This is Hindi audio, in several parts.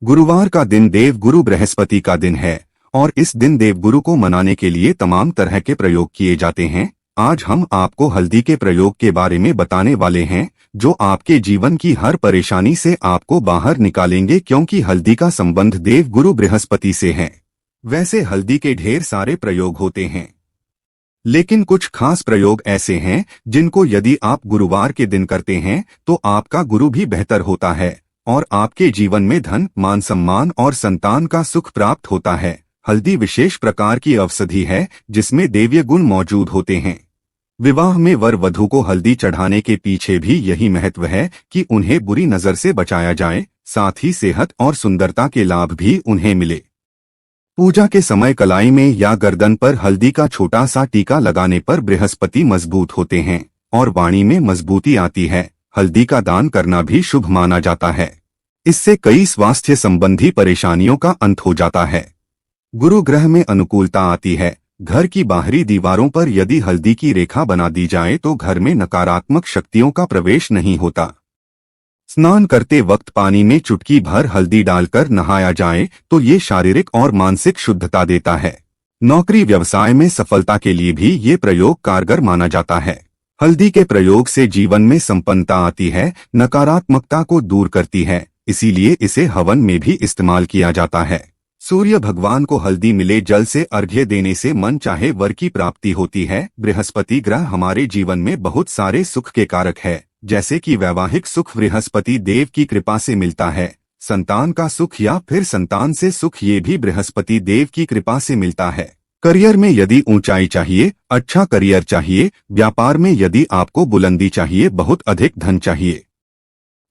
गुरुवार का दिन देव गुरु बृहस्पति का दिन है और इस दिन देवगुरु को मनाने के लिए तमाम तरह के प्रयोग किए जाते हैं। आज हम आपको हल्दी के प्रयोग के बारे में बताने वाले हैं जो आपके जीवन की हर परेशानी से आपको बाहर निकालेंगे, क्योंकि हल्दी का संबंध देव गुरु बृहस्पति से है। वैसे हल्दी के ढेर सारे प्रयोग होते हैं, लेकिन कुछ खास प्रयोग ऐसे हैं जिनको यदि आप गुरुवार के दिन करते हैं तो आपका गुरु भी बेहतर होता है और आपके जीवन में धन, मान सम्मान और संतान का सुख प्राप्त होता है। हल्दी विशेष प्रकार की औषधि है जिसमें दैवीय गुण मौजूद होते हैं। विवाह में वर वधू को हल्दी चढ़ाने के पीछे भी यही महत्व है कि उन्हें बुरी नजर से बचाया जाए, साथ ही सेहत और सुंदरता के लाभ भी उन्हें मिले। पूजा के समय कलाई में या गर्दन पर हल्दी का छोटा सा टीका लगाने पर बृहस्पति मजबूत होते हैं और वाणी में मजबूती आती है। हल्दी का दान करना भी शुभ माना जाता है। इससे कई स्वास्थ्य संबंधी परेशानियों का अंत हो जाता है। गुरु ग्रह में अनुकूलता आती है। घर की बाहरी दीवारों पर यदि हल्दी की रेखा बना दी जाए तो घर में नकारात्मक शक्तियों का प्रवेश नहीं होता। स्नान करते वक्त पानी में चुटकी भर हल्दी डालकर नहाया जाए तो ये शारीरिक और मानसिक शुद्धता देता है। नौकरी व्यवसाय में सफलता के लिए भी ये प्रयोग कारगर माना जाता है। हल्दी के प्रयोग से जीवन में संपन्नता आती है, नकारात्मकता को दूर करती है, इसीलिए इसे हवन में भी इस्तेमाल किया जाता है। सूर्य भगवान को हल्दी मिले जल से अर्घ्य देने से मन चाहे वर की प्राप्ति होती है। बृहस्पति ग्रह हमारे जीवन में बहुत सारे सुख के कारक है, जैसे कि वैवाहिक सुख बृहस्पति देव की कृपा से मिलता है। संतान का सुख या फिर संतान से सुख ये भी बृहस्पति देव की कृपा से मिलता है। करियर में यदि ऊंचाई चाहिए, अच्छा करियर चाहिए, व्यापार में यदि आपको बुलंदी चाहिए, बहुत अधिक धन चाहिए,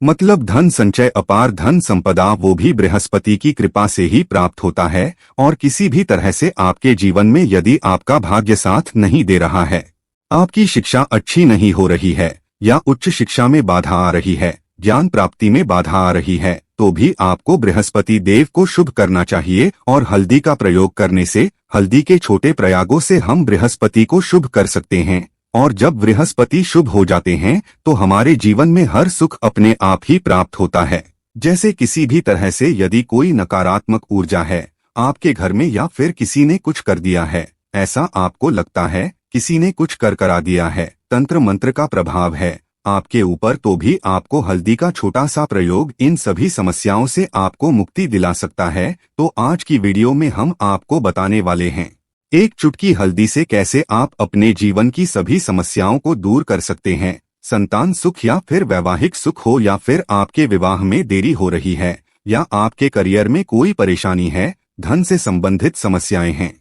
मतलब धन संचय, अपार धन संपदा, वो भी बृहस्पति की कृपा से ही प्राप्त होता है। और किसी भी तरह से आपके जीवन में यदि आपका भाग्य साथ नहीं दे रहा है, आपकी शिक्षा अच्छी नहीं हो रही है या उच्च शिक्षा में बाधा आ रही है, ज्ञान प्राप्ति में बाधा आ रही है, तो भी आपको बृहस्पति देव को शुभ करना चाहिए और हल्दी का प्रयोग करने से, हल्दी के छोटे प्रयोगों से हम बृहस्पति को शुभ कर सकते हैं। और जब बृहस्पति शुभ हो जाते हैं तो हमारे जीवन में हर सुख अपने आप ही प्राप्त होता है। जैसे किसी भी तरह से यदि कोई नकारात्मक ऊर्जा है आपके घर में या फिर किसी ने कुछ कर दिया है, ऐसा आपको लगता है किसी ने कुछ करा दिया है, तंत्र मंत्र का प्रभाव है आपके ऊपर, तो भी आपको हल्दी का छोटा सा प्रयोग इन सभी समस्याओं से आपको मुक्ति दिला सकता है। तो आज की वीडियो में हम आपको बताने वाले हैं एक चुटकी हल्दी से कैसे आप अपने जीवन की सभी समस्याओं को दूर कर सकते हैं। संतान सुख या फिर वैवाहिक सुख हो, या फिर आपके विवाह में देरी हो रही है, या आपके करियर में कोई परेशानी है, धन से संबंधित समस्याएं हैं,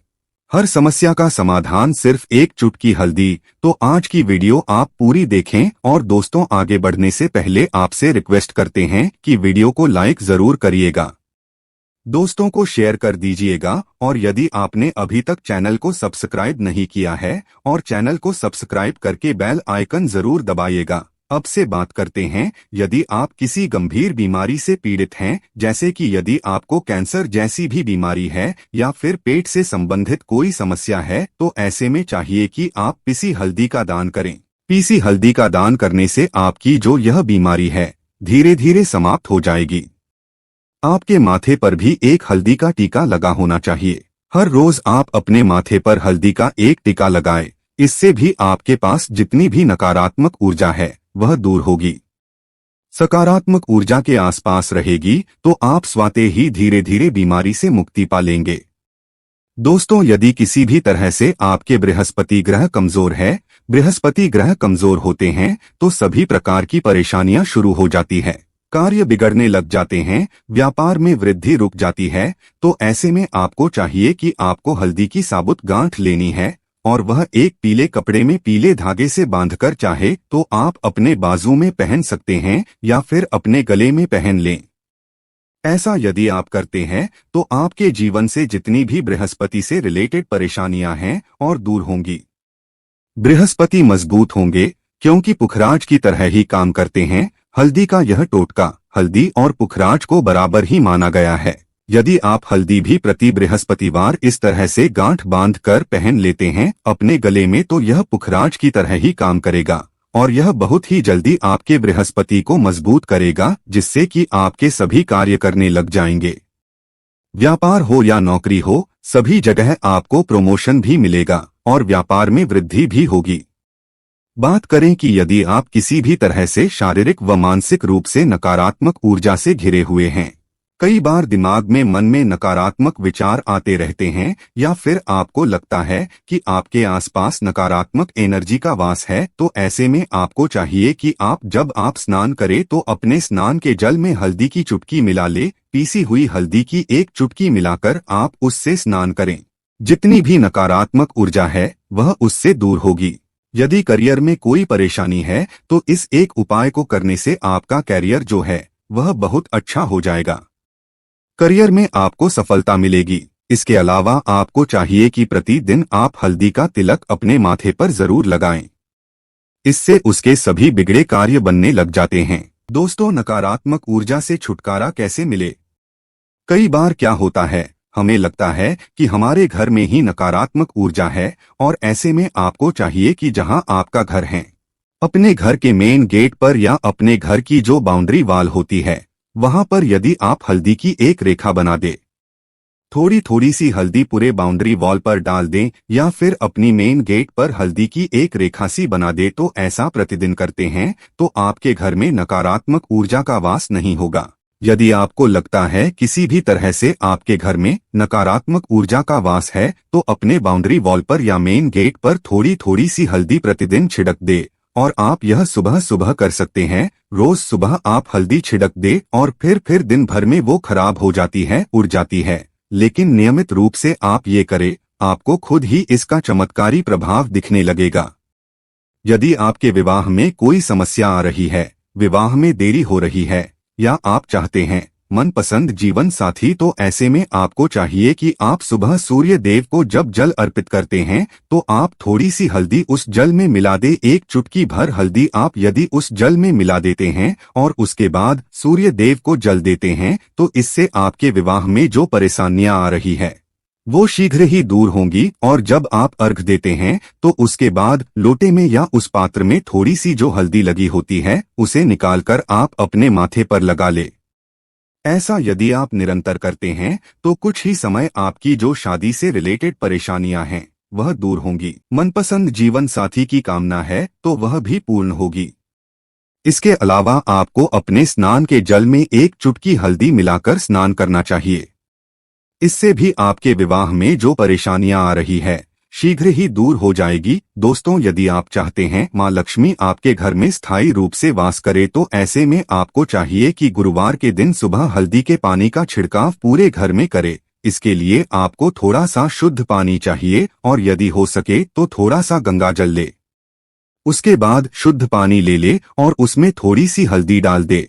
हर समस्या का समाधान सिर्फ एक चुटकी हल्दी। तो आज की वीडियो आप पूरी देखें। और दोस्तों, आगे बढ़ने से पहले आपसे रिक्वेस्ट करते हैं कि वीडियो को लाइक जरूर करिएगा, दोस्तों को शेयर कर दीजिएगा, और यदि आपने अभी तक चैनल को सब्सक्राइब नहीं किया है और चैनल को सब्सक्राइब करके बेल आइकन जरूर दबाइएगा। अब से बात करते हैं, यदि आप किसी गंभीर बीमारी से पीड़ित हैं, जैसे कि यदि आपको कैंसर जैसी भी बीमारी है या फिर पेट से संबंधित कोई समस्या है, तो ऐसे में चाहिए कि आप पीसी हल्दी का दान करें। पीसी हल्दी का दान करने से आपकी जो यह बीमारी है धीरे धीरे समाप्त हो जाएगी। आपके माथे पर भी एक हल्दी का टीका लगा होना चाहिए। हर रोज आप अपने माथे पर हल्दी का एक टीका लगाएं। इससे भी आपके पास जितनी भी नकारात्मक ऊर्जा है वह दूर होगी, सकारात्मक ऊर्जा के आसपास रहेगी, तो आप स्वतः ही धीरे धीरे बीमारी से मुक्ति पा लेंगे। दोस्तों, यदि किसी भी तरह से आपके बृहस्पति ग्रह कमजोर है, बृहस्पति ग्रह कमजोर होते हैं तो सभी प्रकार की परेशानियां शुरू हो जाती है, कार्य बिगड़ने लग जाते हैं, व्यापार में वृद्धि रुक जाती है। तो ऐसे में आपको चाहिए कि आपको हल्दी की साबुत गांठ लेनी है और वह एक पीले कपड़े में पीले धागे से बांधकर चाहे तो आप अपने बाजू में पहन सकते हैं या फिर अपने गले में पहन लें। ऐसा यदि आप करते हैं तो आपके जीवन से जितनी भी बृहस्पति से रिलेटेड परेशानियां हैं और दूर होंगी। बृहस्पति मजबूत होंगे क्योंकि पुखराज की तरह ही काम करते हैं। हल्दी का यह टोटका हल्दी और पुखराज को बराबर ही माना गया है। यदि आप हल्दी भी प्रति बृहस्पतिवार इस तरह से गांठ बांध कर पहन लेते हैं अपने गले में, तो यह पुखराज की तरह ही काम करेगा और यह बहुत ही जल्दी आपके बृहस्पति को मजबूत करेगा, जिससे कि आपके सभी कार्य करने लग जाएंगे। व्यापार हो या नौकरी हो, सभी जगह आपको प्रमोशन भी मिलेगा और व्यापार में वृद्धि भी होगी। बात करें कि यदि आप किसी भी तरह से शारीरिक व मानसिक रूप से नकारात्मक ऊर्जा से घिरे हुए हैं, कई बार दिमाग में मन में नकारात्मक विचार आते रहते हैं, या फिर आपको लगता है कि आपके आसपास नकारात्मक एनर्जी का वास है, तो ऐसे में आपको चाहिए कि जब आप स्नान करें तो अपने स्नान के जल में हल्दी की चुटकी मिला ले। पीसी हुई हल्दी की एक चुटकी मिलाकर आप उससे स्नान करें। जितनी भी नकारात्मक ऊर्जा है वह उससे दूर होगी। यदि करियर में कोई परेशानी है तो इस एक उपाय को करने से आपका करियर जो है वह बहुत अच्छा हो जाएगा। करियर में आपको सफलता मिलेगी। इसके अलावा आपको चाहिए कि प्रतिदिन आप हल्दी का तिलक अपने माथे पर जरूर लगाएं। इससे उसके सभी बिगड़े कार्य बनने लग जाते हैं। दोस्तों, नकारात्मक ऊर्जा से छुटकारा कैसे मिले? कई बार क्या होता है, हमें लगता है कि हमारे घर में ही नकारात्मक ऊर्जा है, और ऐसे में आपको चाहिए कि जहां आपका घर है, अपने घर के मेन गेट पर या अपने घर की जो बाउंड्री वॉल होती है वहां पर यदि आप हल्दी की एक रेखा बना दे, थोड़ी थोड़ी सी हल्दी पूरे बाउंड्री वॉल पर डाल दें, या फिर अपनी मेन गेट पर हल्दी की एक रेखा सी बना दे, तो ऐसा प्रतिदिन करते हैं तो आपके घर में नकारात्मक ऊर्जा का वास नहीं होगा। यदि आपको लगता है किसी भी तरह से आपके घर में नकारात्मक ऊर्जा का वास है, तो अपने बाउंड्री वॉल पर या मेन गेट पर थोड़ी थोड़ी सी हल्दी प्रतिदिन छिड़क दे, और आप यह सुबह सुबह कर सकते हैं। रोज सुबह आप हल्दी छिड़क दे और फिर दिन भर में वो खराब हो जाती है, उड़ जाती है, लेकिन नियमित रूप से आप ये करें, आपको खुद ही इसका चमत्कारी प्रभाव दिखने लगेगा। यदि आपके विवाह में कोई समस्या आ रही है, विवाह में देरी हो रही है, या आप चाहते हैं मनपसंद जीवन साथी, तो ऐसे में आपको चाहिए कि आप सुबह सूर्य देव को जब जल अर्पित करते हैं तो आप थोड़ी सी हल्दी उस जल में मिला दे। एक चुटकी भर हल्दी आप यदि उस जल में मिला देते हैं और उसके बाद सूर्य देव को जल देते हैं, तो इससे आपके विवाह में जो परेशानियां आ रही है वो शीघ्र ही दूर होंगी। और जब आप अर्घ देते हैं तो उसके बाद लोटे में या उस पात्र में थोड़ी सी जो हल्दी लगी होती है उसे निकालकर आप अपने माथे पर लगा ले। ऐसा यदि आप निरंतर करते हैं तो कुछ ही समय आपकी जो शादी से रिलेटेड परेशानियां हैं वह दूर होंगी। मनपसंद जीवन साथी की कामना है तो वह भी पूर्ण होगी। इसके अलावा आपको अपने स्नान के जल में एक चुटकी हल्दी मिलाकर स्नान करना चाहिए। इससे भी आपके विवाह में जो परेशानियां आ रही है शीघ्र ही दूर हो जाएगी। दोस्तों, यदि आप चाहते हैं मां लक्ष्मी आपके घर में स्थायी रूप से वास करे, तो ऐसे में आपको चाहिए कि गुरुवार के दिन सुबह हल्दी के पानी का छिड़काव पूरे घर में करे। इसके लिए आपको थोड़ा सा शुद्ध पानी चाहिए, और यदि हो सके तो थोड़ा सा गंगा जल ले। उसके बाद शुद्ध पानी ले ले और उसमें थोड़ी सी हल्दी डाल दे।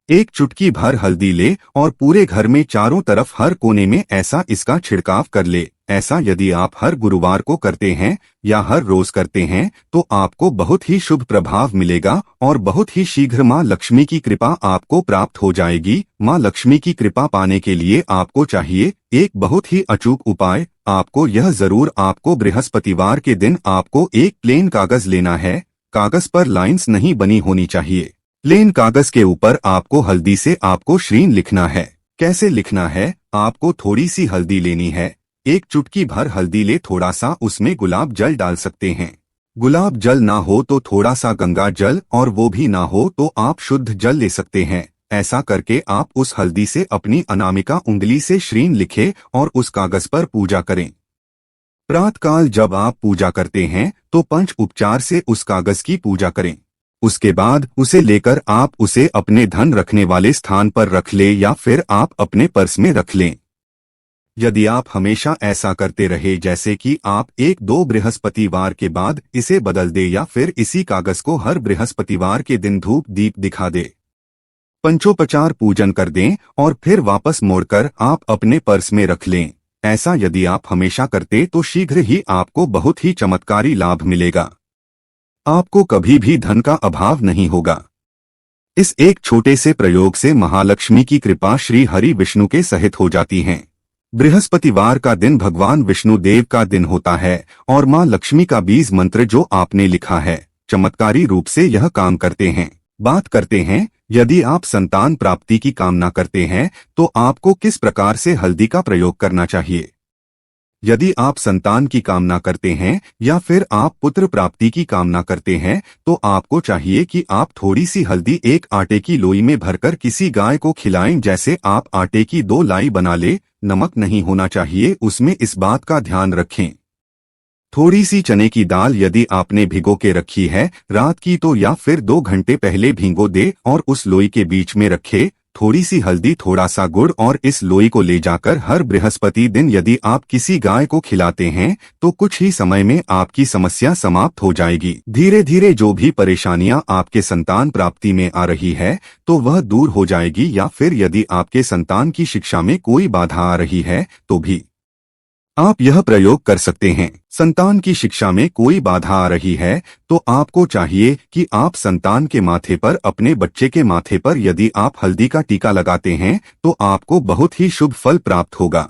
एक चुटकी भर हल्दी ले और पूरे घर में चारों तरफ हर कोने में ऐसा इसका छिड़काव कर ले। ऐसा यदि आप हर गुरुवार को करते हैं या हर रोज करते हैं तो आपको बहुत ही शुभ प्रभाव मिलेगा और बहुत ही शीघ्र मां लक्ष्मी की कृपा आपको प्राप्त हो जाएगी। मां लक्ष्मी की कृपा पाने के लिए आपको चाहिए एक बहुत ही अचूक उपाय। आपको बृहस्पतिवार के दिन आपको एक प्लेन कागज लेना है। कागज पर लाइंस नहीं बनी होनी चाहिए। प्लेन कागज के ऊपर आपको हल्दी से आपको श्रीन लिखना है। कैसे लिखना है? आपको थोड़ी सी हल्दी लेनी है, एक चुटकी भर हल्दी ले, थोड़ा सा उसमें गुलाब जल डाल सकते हैं। गुलाब जल ना हो तो थोड़ा सा गंगा जल, और वो भी ना हो तो आप शुद्ध जल ले सकते हैं। ऐसा करके आप उस हल्दी से अपनी अनामिका उंगली से श्रीन लिखे और उस कागज पर पूजा करें। प्रातःकाल जब आप पूजा करते हैं तो पंच उपचार से उस कागज की पूजा करें। उसके बाद उसे लेकर आप उसे अपने धन रखने वाले स्थान पर रख ले या फिर आप अपने पर्स में रख लें। यदि आप हमेशा ऐसा करते रहे, जैसे कि आप 1-2 बृहस्पतिवार के बाद इसे बदल दे या फिर इसी कागज को हर बृहस्पतिवार के दिन धूप दीप दिखा दे, पंचोपचार पूजन कर दें और फिर वापस मोड़कर आप अपने पर्स में रख लें। ऐसा यदि आप हमेशा करते तो शीघ्र ही आपको बहुत ही चमत्कारी लाभ मिलेगा। आपको कभी भी धन का अभाव नहीं होगा। इस एक छोटे से प्रयोग से महालक्ष्मी की कृपा श्री हरि विष्णु के सहित हो जाती है। बृहस्पतिवार का दिन भगवान विष्णु देव का दिन होता है और मां लक्ष्मी का बीज मंत्र जो आपने लिखा है चमत्कारी रूप से यह काम करते हैं। बात करते हैं, यदि आप संतान प्राप्ति की कामना करते हैं तो आपको किस प्रकार से हल्दी का प्रयोग करना चाहिए। यदि आप संतान की कामना करते हैं या फिर आप पुत्र प्राप्ति की कामना करते हैं तो आपको चाहिए कि आप थोड़ी सी हल्दी एक आटे की लोई में भरकर किसी गाय को खिलाएं। जैसे आप आटे की 2 लाई बना ले, नमक नहीं होना चाहिए उसमें, इस बात का ध्यान रखें। थोड़ी सी चने की दाल यदि आपने भिगो के रखी है रात की तो या फिर 2 घंटे पहले भिगो दे और उस लोई के बीच में रखे। थोड़ी सी हल्दी, थोड़ा सा गुड़ और इस लोई को ले जाकर हर बृहस्पति दिन यदि आप किसी गाय को खिलाते हैं तो कुछ ही समय में आपकी समस्या समाप्त हो जाएगी। धीरे धीरे जो भी परेशानियां आपके संतान प्राप्ति में आ रही है तो वह दूर हो जाएगी। या फिर यदि आपके संतान की शिक्षा में कोई बाधा आ रही है तो भी आप यह प्रयोग कर सकते हैं। संतान की शिक्षा में कोई बाधा आ रही है तो आपको चाहिए कि आप संतान के माथे पर, अपने बच्चे के माथे पर यदि आप हल्दी का टीका लगाते हैं तो आपको बहुत ही शुभ फल प्राप्त होगा।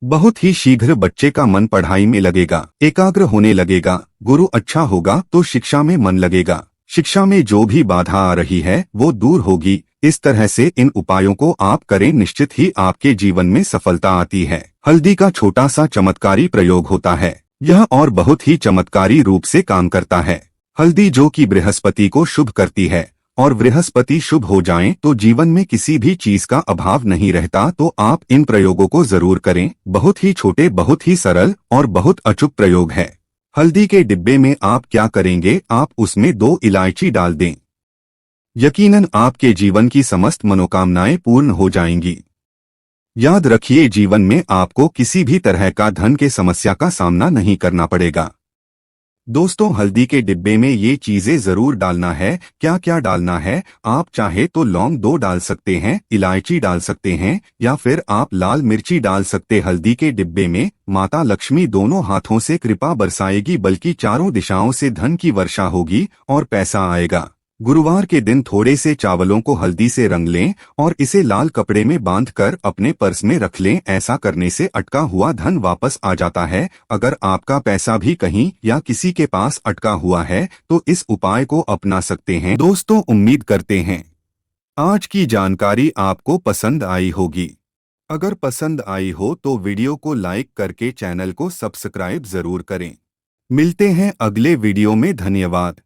बहुत ही शीघ्र बच्चे का मन पढ़ाई में लगेगा, एकाग्र होने लगेगा। गुरु अच्छा होगा तो शिक्षा में मन लगेगा। शिक्षा में जो भी बाधा आ रही है वो दूर होगी। इस तरह से इन उपायों को आप करें, निश्चित ही आपके जीवन में सफलता आती है। हल्दी का छोटा सा चमत्कारी प्रयोग होता है, यह और बहुत ही चमत्कारी रूप से काम करता है। हल्दी जो कि बृहस्पति को शुभ करती है और बृहस्पति शुभ हो जाएं तो जीवन में किसी भी चीज का अभाव नहीं रहता। तो आप इन प्रयोगों को जरूर करें। बहुत ही छोटे, बहुत ही सरल और बहुत अचूक प्रयोग है। हल्दी के डिब्बे में आप क्या करेंगे, आप उसमें 2 इलायची डाल दें। यकीनन आपके जीवन की समस्त मनोकामनाएं पूर्ण हो जाएंगी। याद रखिए, जीवन में आपको किसी भी तरह का धन के समस्या का सामना नहीं करना पड़ेगा। दोस्तों, हल्दी के डिब्बे में ये चीजें जरूर डालना है। क्या क्या डालना है, आप चाहे तो लौंग 2 डाल सकते हैं, इलायची डाल सकते हैं या फिर आप लाल मिर्ची डाल सकते। हल्दी के डिब्बे में माता लक्ष्मी दोनों हाथों से कृपा बरसाएगी, बल्कि चारों दिशाओं से धन की वर्षा होगी और पैसा आएगा। गुरुवार के दिन थोड़े से चावलों को हल्दी से रंग लें और इसे लाल कपड़े में बांधकर अपने पर्स में रख लें। ऐसा करने से अटका हुआ धन वापस आ जाता है। अगर आपका पैसा भी कहीं या किसी के पास अटका हुआ है तो इस उपाय को अपना सकते हैं। दोस्तों, उम्मीद करते हैं आज की जानकारी आपको पसंद आई होगी। अगर पसंद आई हो तो वीडियो को लाइक करके चैनल को सब्सक्राइब जरूर करें। मिलते हैं अगले वीडियो में। धन्यवाद।